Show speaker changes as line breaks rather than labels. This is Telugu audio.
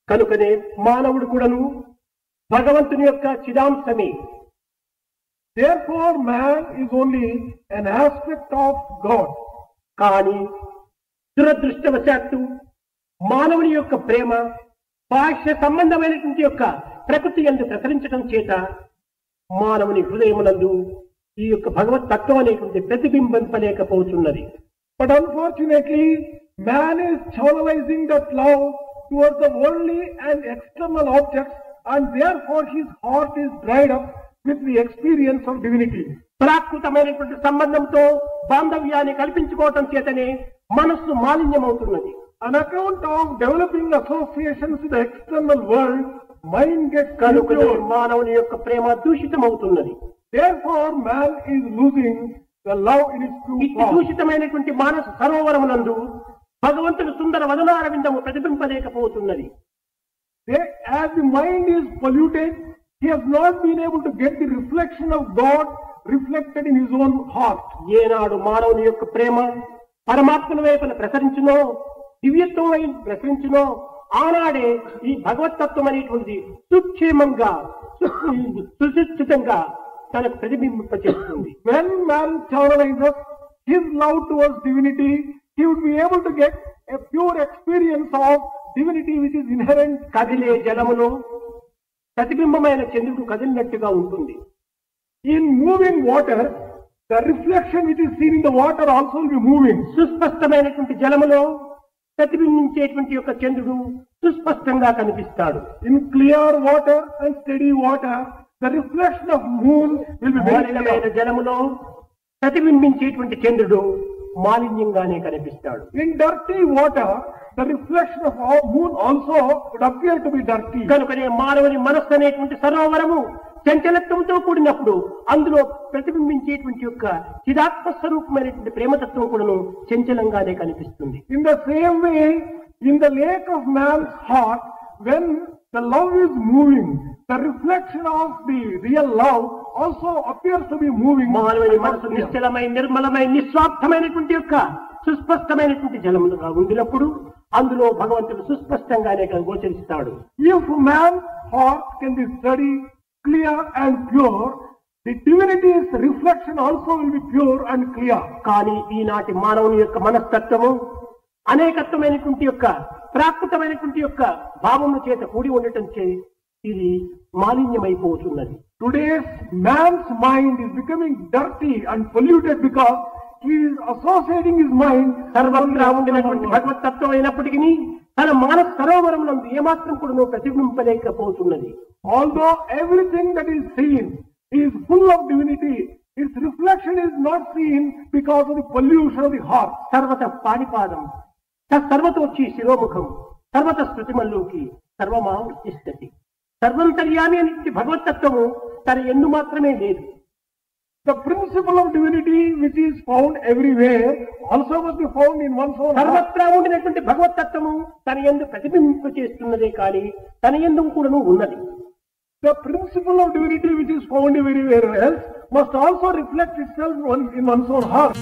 కనుకనే మానవుడు కూడాను భగవంతుని యొక్క చిదాంశమే.
Therefore, man is only an aspect of God.
కానీ దురదృష్టవశాత్తు మానవుని యొక్క ప్రేమ బాహ్య సంబంధమైనటువంటి యొక్క ప్రకృతి యందు ప్రసరించడం చేత మానవుని హృదయమునందు ఈ యొక్క భగవత్ తత్వం అనేటువంటి ప్రతిబింబింపలేకపోతున్నది.
But unfortunately, man is channelizing that love towards the worldly and external objects, and therefore his heart is dried up with the experience of divinity.
ప్రాకృతమైనటువంటి సంబంధంతో బాంధవ్యాన్ని కల్పించుకోవటం చేతనే మనస్సు మాలిన్యమవుతున్నది.
On account of developing associations with the external world, mind gets
కనుకనే
impure.
మానవుని యొక్క ప్రేమ దూషితమవుతున్నది.
Therefore, man is losing the love in its true
ఇట్టి
form.
దూషితమైనటువంటి మానస సరోవరమునందు భగవంతుని సుందర వదనార విందము ప్రతిబింపలేకపోతున్నది.
As the mind is polluted, he has not been able to get the reflection of God reflected in his own heart.
ఏనాడు మానవుని యొక్క ప్రేమ పరమాత్మల వైపున ప్రసరించునో, దివ్యత్వం వైపు ప్రసరించునో, ఆనాడే ఈ భగవతత్వం అనేటువంటిది సుక్షేమంగా సుశిక్షితంగా తనకు ప్రతిబింబింపచేస్తుంది.
When man channelizes his love towards divinity, he would be able to get a pure experience of divinity which is inherent.
కదిలే జలములో ప్రతిబింబమైన చంద్రుడు కదిలినట్టుగా ఉంటుంది.
In moving water, the reflection which is seen in the water also will be moving.
సుస్పష్టమైనటువంటి జలములో ప్రతిబింబించేటువంటి యొక్క చంద్రుడు సుస్పష్టంగా కనిపిస్తాడు.
In clear water and steady water, the reflection of moon will be very
మలినమైన
clear.
జలములో ప్రతిబింబించేటువంటి చంద్రుడు మాలిన్యంగానే కనిపిస్తాడు.
In dirty water, the reflection of our moon also would appear to be dirty.
కనుకనే మానవుని మనస్సు అనేటువంటి సరోవరము చంచలత్వంతో కూడినప్పుడు అందులో ప్రతిబింబించేటువంటి యొక్క చిదాత్మ స్వరూపమైనటువంటి ప్రేమతత్వం కూడాను చంచలంగానే కనిపిస్తుంది.
In the same way, in the lake of man's heart, when the love is moving, the reflection of the real love also appears to be moving.
మానవుని మనసు నిశ్చలమై నిర్మలమై నిస్వార్థమైనటువంటి యొక్క సుస్పష్టమైనటువంటి జలముగా ఉండినప్పుడు అందులో భగవంతుడు సుస్పష్టంగానే గోచరిస్తాడు.
If man's heart can be steady, clear and pure, the divinity's reflection also will be pure and clear.
కానీ ఈనాటి మానవుని యొక్క మనస్తత్వము అనేకత్వమైనటువంటి యొక్క ప్రాకృతమైనటువంటి యొక్క భావముల చేత కూడి ఉండటం చే ఇది మాలిన్యమైపోతున్నది.
Today's man's mind is becoming dirty and polluted because he is associating his mind
సర్వత్రా ఉండినటువంటి భగవతత్వం అయినప్పటికీ తన మానస సరోవరమునందు ఏమాత్రం కూడా ప్రతిబింబలేకపోతున్నది.
Although everything that is seen is full of divinity, its reflection is not seen because of the pollution of the heart.
సర్వత పాణిపాదం సర్వతోచ్చి శిరోముఖం సర్వత స్మృతిమల్లోకి సర్వమావృతిష్టతి. సర్వంతర్యామి అనే భగవతత్వము తన ఎందు మాత్రమే లేదు.
The principle of divinity which is found everywhere also must be found in one's own heart.
సర్వత్రా ఉండినటువంటి భగవతత్వము తన యందు ప్రతిబింబింప చేస్తున్నదే కానీ తన యందు కూడాను ఉన్నది.
The principle of divinity which is found everywhere else must also reflect itself in one's own heart.